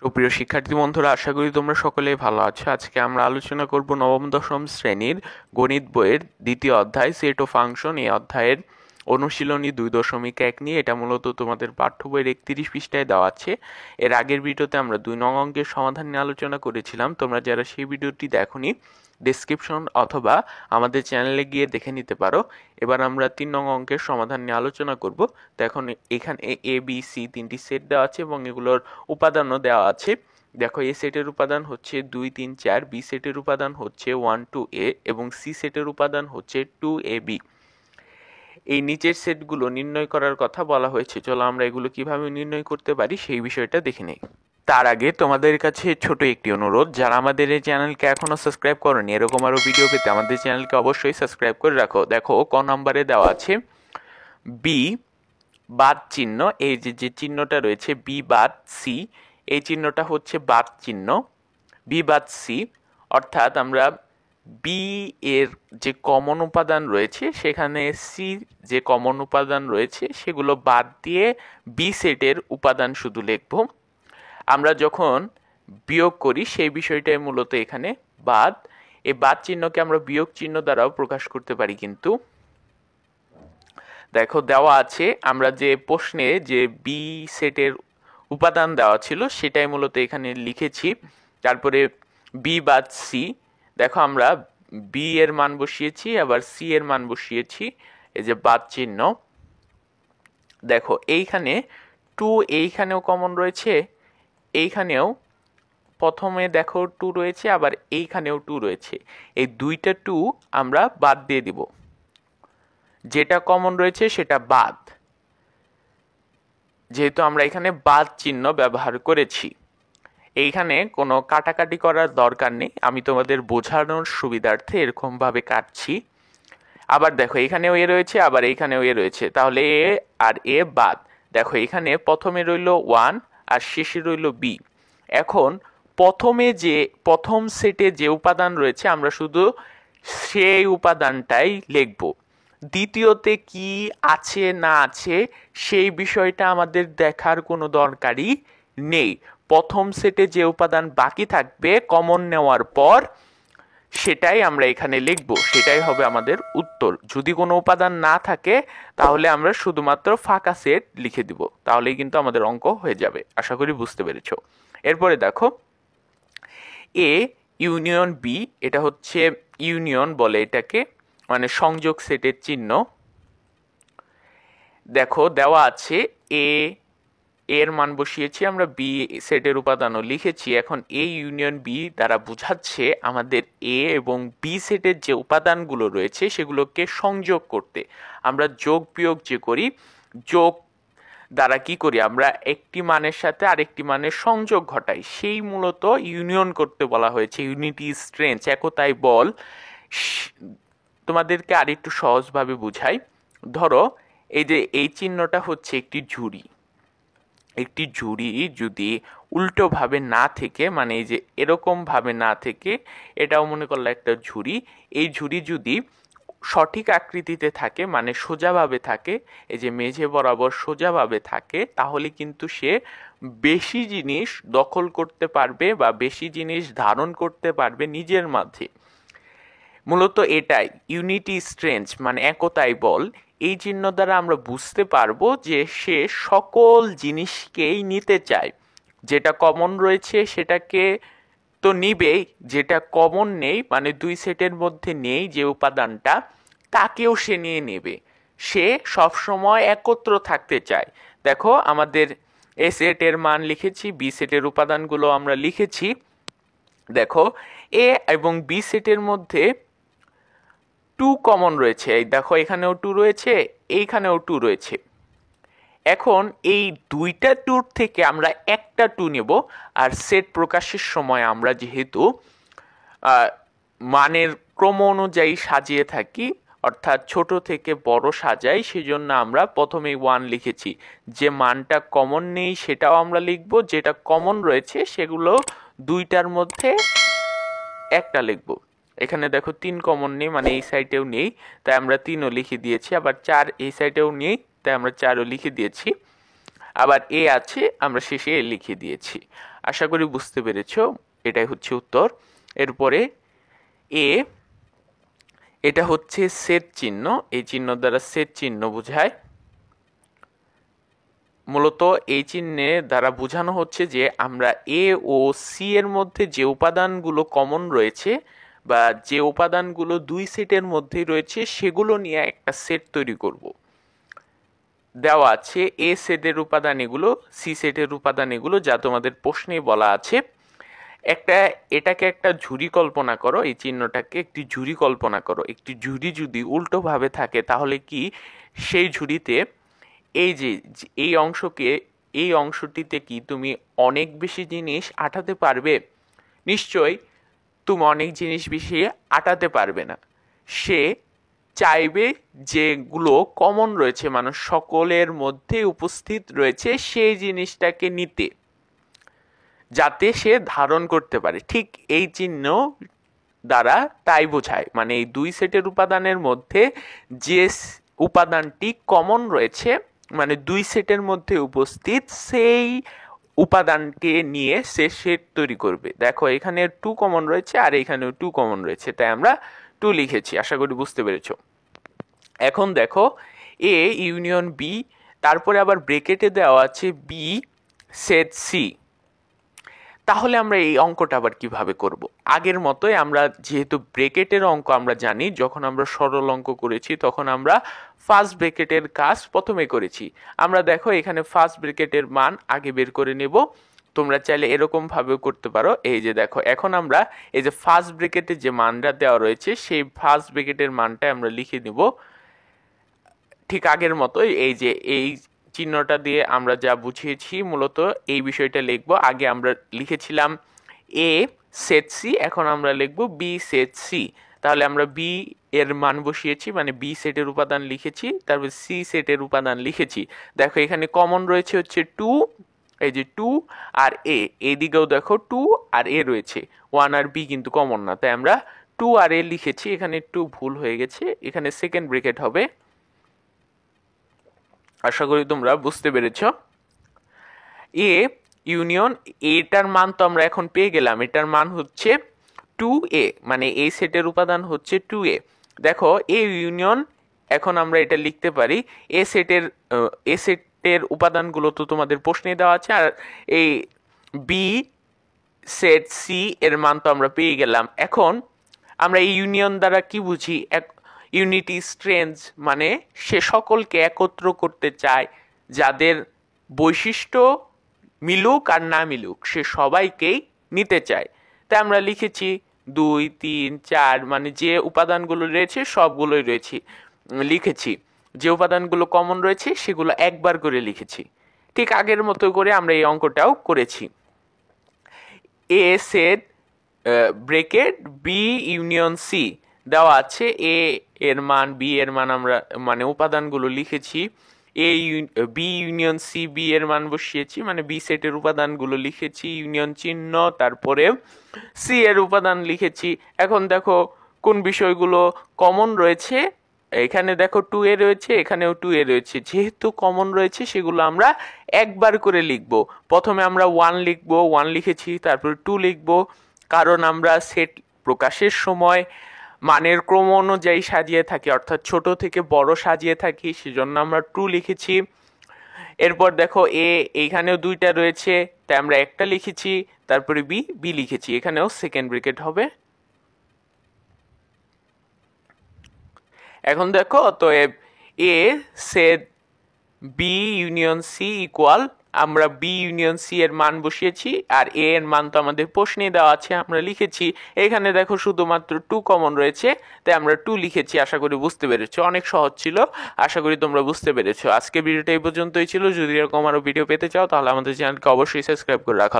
সুপ্রিয় শিক্ষার্থী বন্ধুরা, আশা করি তোমরা সকলেই ভালো আছো। আজকে আমরা আলোচনা করব নবম দশম শ্রেণীর গণিত বইয়ের দ্বিতীয় অধ্যায় সেট ও ফাংশন। এই অধ্যায়ের অনুশীলনী 2.1 নিয়ে। এটা মূলত তোমাদের পাঠ্য বইয়ের 31 পৃষ্ঠায় দেওয়া আছে। এর আগের ভিডিওতে আমরা 2 নং অঙ্কের সমাধান নিয়ে আলোচনা করেছিলাম। তোমরা যারা সেই ভিডিওটি দেখোনি, ডেসক্রিপশন অথবা আমাদের চ্যানেলে গিয়ে দেখে নিতে পারো। এবার আমরা 3 নং অঙ্কের সমাধান নিয়ে আলোচনা করব। তো এখন এখানে এ বি সি তিনটি সেট দেওয়া আছে এবং এগুলোর উপাদানও দেওয়া আছে। দেখো, এ সেটের উপাদান হচ্ছে 2, 3, 4, বি সেটের উপাদান হচ্ছে 1, 2a এবং সি সেটের উপাদান হচ্ছে 2ab। এই নিচের সেটগুলো নির্ণয় করার কথা বলা হয়েছে। চলো আমরা এগুলো কিভাবে নির্ণয় করতে পারি সেই বিষয়টা দেখে নেই। তার আগে তোমাদের কাছে ছোট একটি অনুরোধ, যারা আমাদের এই চ্যানেলকে এখনো সাবস্ক্রাইব করনি, এরকম আরো ভিডিও পেতে আমাদের চ্যানেলকে অবশ্যই সাবস্ক্রাইব করে রাখো। দেখো, ক নম্বরে দেওয়া আছে বি বাদ চিহ্ন। এই যে চিহ্নটা রয়েছে বি বাদ সি, এই চিহ্নটা হচ্ছে বাদ চিহ্ন। বি বাদ সি অর্থাৎ আমরা বি এর যে কমন উপাদান রয়েছে সেখানে সি যে কমন উপাদান রয়েছে সেগুলো বাদ দিয়ে বি সেটের উপাদান শুধু লিখব। আমরা যখন বিয়োগ করি সেই বিষয়টাই মূলত এখানে বাদ। এই বাদ চিহ্নকে আমরা বিয়োগ চিহ্ন দ্বারাও প্রকাশ করতে পারি। কিন্তু দেখো, দেওয়া আছে আমরা যে প্রশ্নে যে বি সেটের উপাদান দেওয়া ছিল সেটাই মূলত এখানে লিখেছি। তারপরে বি বাদ সি, দেখো আমরা বি এর মান বসিয়েছি, আবার সি এর মান বসিয়েছি। এই যে বাদ চিহ্ন, দেখো এইখানে 2 এইখানেও কমন রয়েছে, এইখানেও প্রথমে দেখো 2 রয়েছে, আবার এইখানেও 2 রয়েছে। এই দুইটা 2 আমরা বাদ দিয়ে দিব, যেটা কমন রয়েছে সেটা বাদ, যেহেতু আমরা এখানে বাদ চিহ্ন ব্যবহার করেছি। এইখানে কোনো কাটাকাটি করার দরকার নেই, আমি তোমাদের বোঝানোর সুবিধার্থে এরকম ভাবে কাটছি। আবার দেখো, এখানেও এ রয়েছে, আবার এইখানেও এ রয়েছে, তাহলে এ আর এ বাদ। দেখো, এখানে প্রথমে রইল 1 আর শেষে রইল বি। এখন প্রথম সেটে যে উপাদান রয়েছে আমরা শুধু সেই উপাদানটাই লিখব। দ্বিতীয়তে কি আছে না আছে সেই বিষয়টা আমাদের দেখার কোনো দরকারই নেই। প্রথম সেটে যে উপাদান বাকি থাকবে কমন নেওয়ার পর সেটাই আমরা এখানে লিখব, সেটাই হবে আমাদের উত্তর। যদি কোনো উপাদান না থাকে তাহলে আমরা শুধুমাত্র ফাঁকা সেট লিখে দিব, তাহলেই কিন্তু আমাদের অঙ্ক হয়ে যাবে। আশা করি বুঝতে পেরেছো। এরপরে দেখো, এ ইউনিয়ন বি, এটা হচ্ছে ইউনিয়ন বলে এটাকে, মানে সংযোগ সেটের চিহ্ন। দেখো, দেওয়া আছে এ এর মান বসিয়েছি, আমরা বি সেটের উপাদানও লিখেছি। এখন এ ইউনিয়ন বি দ্বারা বোঝাচ্ছে আমাদের এ এবং বি সেটের যে উপাদানগুলো রয়েছে সেগুলোকে সংযোগ করতে। আমরা যোগ বিয়োগ যে করি, যোগ দ্বারা কি করি, আমরা একটি মানের সাথে আরেকটি মানের সংযোগ ঘটাই, সেই মূলত ইউনিয়ন করতে বলা হয়েছে। ইউনিটি স্ট্রেংথ, একতাই বল। তোমাদেরকে আরেকটু সহজভাবে বুঝাই। ধরো, এই যে এই চিহ্নটা হচ্ছে একটি ঝুড়ি। একটি ঝুড়ি যদি উল্টো ভাবে না থেকে, মানে এই যে এরকম ভাবে না থেকে, এটাও মনে করলে একটা ঝুড়ি, এই ঝুড়ি যদি সঠিক আকৃতিতে থাকে, মানে সোজাভাবে থাকে, এই যে মেঝে বরাবর সোজাভাবে থাকে, তাহলে কিন্তু সে বেশি জিনিস দখল করতে পারবে বা বেশি জিনিস ধারণ করতে পারবে নিজের মাঝে। মূলত এটাই ইউনিটি স্ট্রেংথ, মানে একতাই বল। এই চিহ্ন দ্বারা আমরা বুঝতে পারবো যে সে সকল জিনিসকেই নিতে চায়। যেটা কমন রয়েছে সেটাকে তো নিবেই, যেটা কমন নেই, মানে দুই সেটের মধ্যে নেই যে উপাদানটা, তাকেও সে নিয়ে নেবে। সে সবসময় একত্র থাকতে চায়। দেখো, আমাদের এ সেটের মান লিখেছি, বি সেটের উপাদানগুলো আমরা লিখেছি। দেখো, এ এবং বি সেটের মধ্যে 2 কমন রয়েছে। এই দেখো, এখানেও 2 রয়েছে, এইখানেও 2 রয়েছে। এখন এই দুইটা 2 থেকে আমরা একটা 2 নেব। আর সেট প্রকাশের সময় আমরা যেহেতু মানের ক্রম অনুযায়ী সাজিয়ে থাকি, অর্থাৎ ছোট থেকে বড় সাজাই, সেজন্য আমরা প্রথমেই 1 লিখেছি। যে মানটা কমন নেই সেটাও আমরা লিখব, যেটা কমন রয়েছে সেগুলো দুইটার মধ্যে একটা লিখব। এখানে দেখো 3 কমন নেই, মানে এই সাইডেও নেই, তাই আমরা 3ও লিখে দিয়েছি। আবার 4 এই সাইডেও নেই, তাই আমরা 4ও লিখে দিয়েছি। আবার এ আছে, আমরা শেষে এ লিখে দিয়েছি। আশা করি বুঝতে পেরেছো, এটাই হচ্ছে উত্তর। এরপরে এ, এটা হচ্ছে সেট চিহ্ন, এই চিহ্ন দ্বারা সেট চিহ্ন বোঝায়। মূলত এই চিহ্নে দ্বারা বোঝানো হচ্ছে যে আমরা এ ও সি এর মধ্যে যে উপাদানগুলো কমন রয়েছে বা যে উপাদানগুলো দুই সেটের মধ্যেই রয়েছে সেগুলো নিয়ে একটা সেট তৈরি করব। দেওয়া আছে এ সেটের উপাদান এগুলো, সি সেটের উপাদান এগুলো, যা তোমাদের প্রশ্নে বলা আছে। এটাকে একটা ঝুড়ি কল্পনা করো, এই চিহ্নটাকে একটি ঝুড়ি কল্পনা করো। একটি ঝুড়ি যদি উল্টোভাবে থাকে তাহলে কি সেই ঝুড়িতে এই যে এই অংশটিতে কি তুমি অনেক বেশি জিনিস আটাতে পারবে? নিশ্চয় তুমি অনেক জিনিস বেশি আটাতে পারবে না। সে চাইবে যেগুলো কমন রয়েছে, মানুষ সকলের মধ্যে উপস্থিত রয়েছে, সেই জিনিসটাকে নিতে, যাতে সে ধারণ করতে পারে। ঠিক এই চিহ্ন দ্বারা তাই বোঝায়, মানে এই দুই সেটের উপাদানের মধ্যে যে উপাদানটি কমন রয়েছে, মানে দুই সেটের মধ্যে উপস্থিত, সেই উপাদানকে নিয়ে সে সেট তৈরি করবে। দেখো এখানে 2 কমন রয়েছে আর এখানেও 2 কমন রয়েছে, তাই আমরা 2 লিখেছি। আশা করি বুঝতে পেরেছো। এখন দেখো এ ইউনিয়ন বি, তারপরে আবার ব্রেকেটে দেওয়া আছে বি সেট সি। তাহলে আমরা এই অঙ্কটা আবার কিভাবে করব? আগের মতোই আমরা, যেহেতু ব্রেকেটের অঙ্ক আমরা জানি, যখন আমরা সরল অঙ্ক করেছি তখন আমরা ফার্স্ট ব্রেকেটের কাজ প্রথমে করেছি। আমরা দেখো এখানে ফার্স্ট ব্রেকেটের মান আগে বের করে নেব। তোমরা চাইলে এরকম ভাবেও করতে পারো। এই যে দেখো এখন আমরা এই যে ফার্স্ট ব্রেকেটে যে মানটা দেওয়া রয়েছে সেই ফার্স্ট ব্রেকেটের মানটা আমরা লিখে নিব ঠিক আগের মতোই। এই যে এই চিহ্নটা দিয়ে আমরা যা বুঝিয়েছি মূলত এই বিষয়টা লিখবো। আগে আমরা লিখেছিলাম এ সেট সি, এখন আমরা লিখবো বি সেট সি। তাহলে আমরা বি এর মান বসিয়েছি, মানে বি সেটের উপাদান লিখেছি, তারপর সি সেটের উপাদান লিখেছি। দেখো এখানে কমন রয়েছে হচ্ছে 2, এই যে 2 আর এ, এইদিকেও দেখো 2 আর এ রয়েছে, 1 আর বি কিন্তু কমন না, তাই আমরা 2 আর এ লিখেছি। এখানে একটু ভুল হয়ে গেছে, এখানে সেকেন্ড ব্রেকেট হবে। আশা করি তোমরা বুঝতে পেরেছ। এ ইউনিয়ন, এটার মান তো আমরা এখন পেয়ে গেলাম, এটার মান হচ্ছে 2a, মানে এই সেটের উপাদান হচ্ছে 2a। দেখো এ ইউনিয়ন, এখন আমরা এটা লিখতে পারি এ সেটের উপাদানগুলো তো তোমাদের প্রশ্নে দেওয়া আছে, আর এই বি সেট সি এর মান তো আমরা পেয়ে গেলাম। এখন আমরা এই ইউনিয়ন দ্বারা কি বুঝি? ইউনিটি স্ট্রেংথ, মানে সে সকলকে একত্র করতে চায়, যাদের বৈশিষ্ট্য মিলুক আর না মিলুক সে সবাইকেই নিতে চায়। তাই আমরা লিখেছি 2, 3, 4, মানে যে উপাদানগুলো রয়েছে সবগুলোই লিখেছি। যে উপাদানগুলো কমন রয়েছে সেগুলো একবার করে লিখেছি। ঠিক আগের মতো করে আমরা এই অঙ্কটাও করেছি। A set bracket B union C দেওয়া আছে, এ এর মান বি এর মান আমরা, মানে উপাদানগুলো লিখেছি। বি ইউনিয়ন সি, বি এর মান বসিয়েছি, মানে বি সেটের উপাদানগুলো লিখেছি, ইউনিয়ন চিহ্ন, তারপরে সি এর উপাদান লিখেছি। এখন দেখো কোন বিষয়গুলো কমন রয়েছে। এখানে দেখো 2a রয়েছে, এখানেও 2a রয়েছে। যেহেতু কমন রয়েছে সেগুলো আমরা একবার করে লিখব। প্রথমে আমরা 1 লিখব, 1 লিখেছি, তারপর 2 লিখব, কারণ আমরা সেট প্রকাশের সময় মানের ক্রম অনুযায়ী সাজিয়ে থাকি, অর্থাৎ ছোট থেকে বড় সাজিয়ে থাকি, সেজন্য আমরা 2 লিখেছি। এরপর দেখো এইখানেও 2টা রয়েছে, তাই আমরা একটা লিখেছি, তারপরে বি লিখেছি, এখানেও সেকেন্ড ব্রেকেট হবে। এখন দেখো অতএব A set B union C equal, আমরা বি ইউনিয়ন সি এর মান বসিয়েছি, আর এ এর মান তো আমাদের প্রশ্নে দেওয়া আছে, আমরা লিখেছি। এখানে দেখো শুধুমাত্র 2 কমন রয়েছে, তাই আমরা 2 লিখেছি। আশা করি বুঝতে পেরেছো, অনেক সহজ ছিল। আশা করি তোমরা বুঝতে পেরেছো। আজকে ভিডিওটা এই পর্যন্তই ছিল। যদি এরকম আরো ভিডিও পেতে চাও তাহলে আমাদের চ্যানেলকে অবশ্যই সাবস্ক্রাইব করে রাখা।